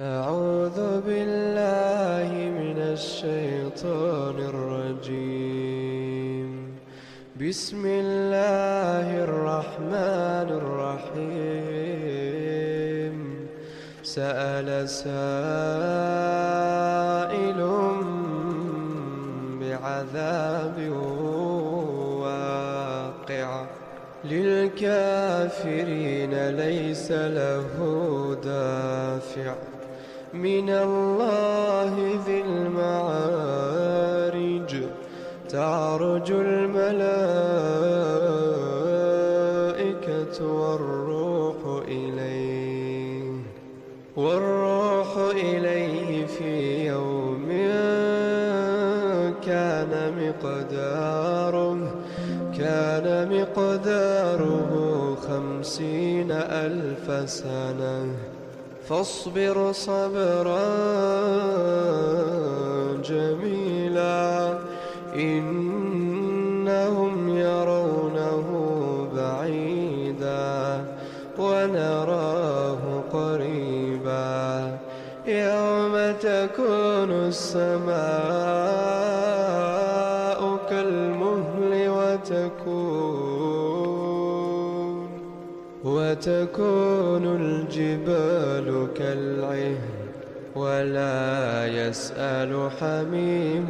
أعوذ بالله من الشيطان الرجيم. بسم الله الرحمن الرحيم. سأل سائل بعذاب واقع للكافرين ليس له دافع من الله ذي المعارج. تعرج الملائكة والروح إليه في يوم كان مقداره 50,000 سنة. فاصبر صبرا جميلا إنهم يرونه بعيدا ونراه قريبا. يوم تكون السماء كالمهل وتكون الجبال كالعهن ولا يسأل حميم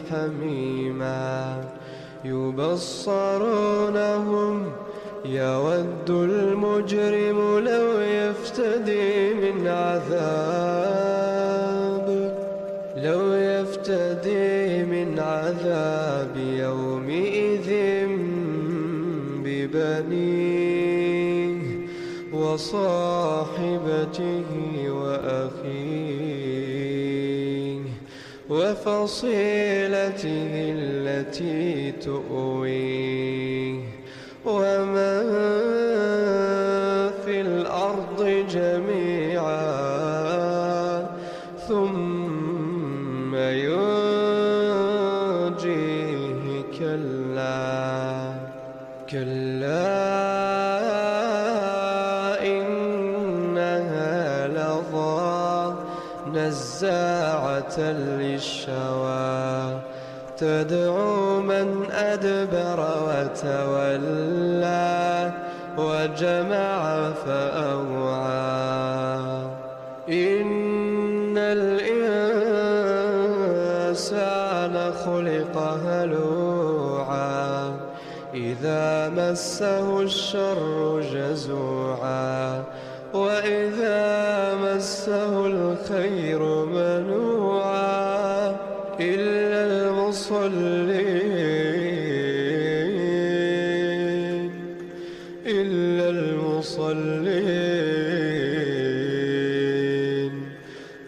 حميما. يبصرونهم يود المجرم لو يفتدي من عذاب يومئذ ببنيه وصاحبته وأخيه وفصيلته التي تؤويه ومن في الأرض جميعا ثم ينجيه. كلا إنها لظى نزاعة للشوى تدعو من أدبر وتولى وجمع فأوعى. إن الإنسان خلق هلوعا إذا مسه الشر جزوعا وإذا مسه الخير منوعا إلا المصلين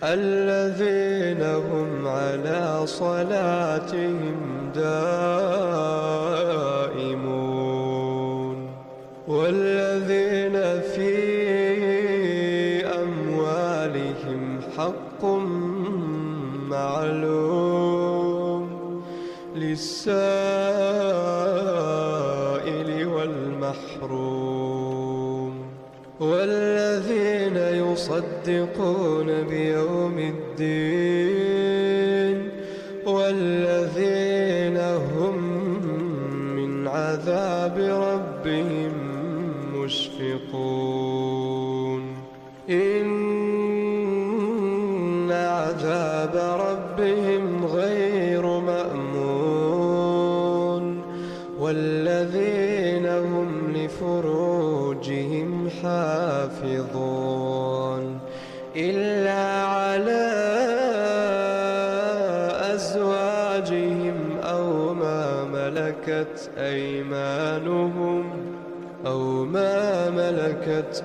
الذين هم على صلاتهم دائمون والذين في أموالهم حق معلوم للسائل والمحروم. والذين يصدقون بيوم الدين والذين هم من عذاب ربهم مشفقون. إن عذاب ربهم غير مأمون. والذين هم لفروجهم حافظون إلا على أزواجهم أو ما ملكت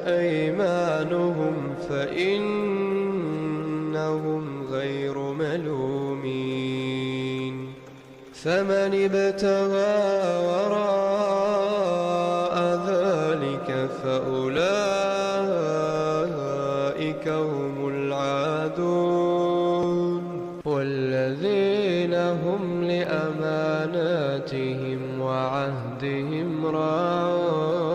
أيمانهم فإنهم غير ملومين. فمن ابتغى وراء ذلك فأولئك هم العادون. والذين هم لأماناتهم وعهدهم راعون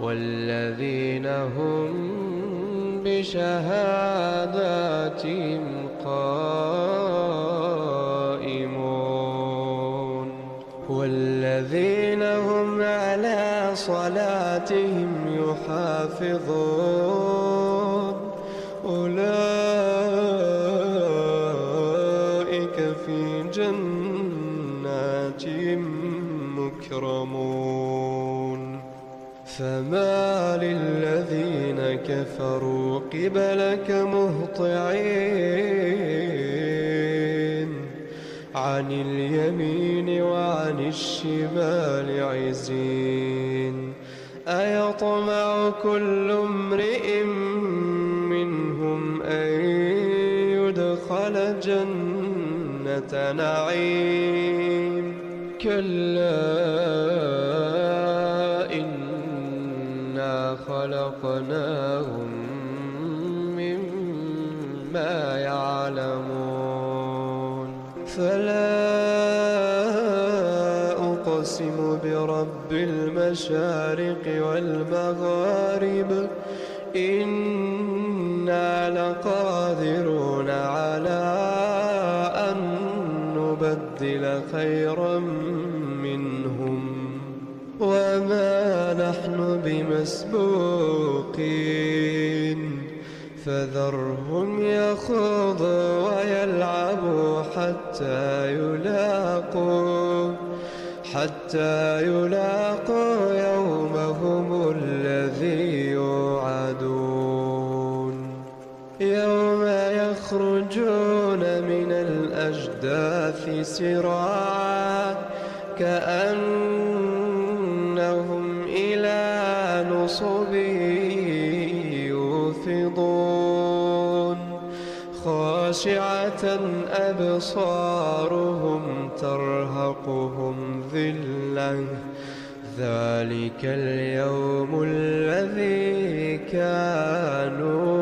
والذين هم بشهاداتهم قائمون والذين هم على صلاتهم يحافظون أولئك في جنات مكرمون فما للذين كفروا قبلك مهطعين عن اليمين وعن الشمال عزين أيطمع كل امرئ منهم أن يدخل جنة نعيم كلا إنا خلقناهم مما يعلمون فلا أقسم برب المشارق والمغارب إنا لقادرون على أن نبدل خيرا منهم وما نحن بمسبوقين فذرهم يخوضوا ويلعبوا حتى يلاقوا يومهم الذي يوعدون يوم يخرجون من الأجداث سراعا كأنهم إلى نصب يوفضون خاشعة أبصارهم ترهقهم ذلة ذلك اليوم الذي كانوا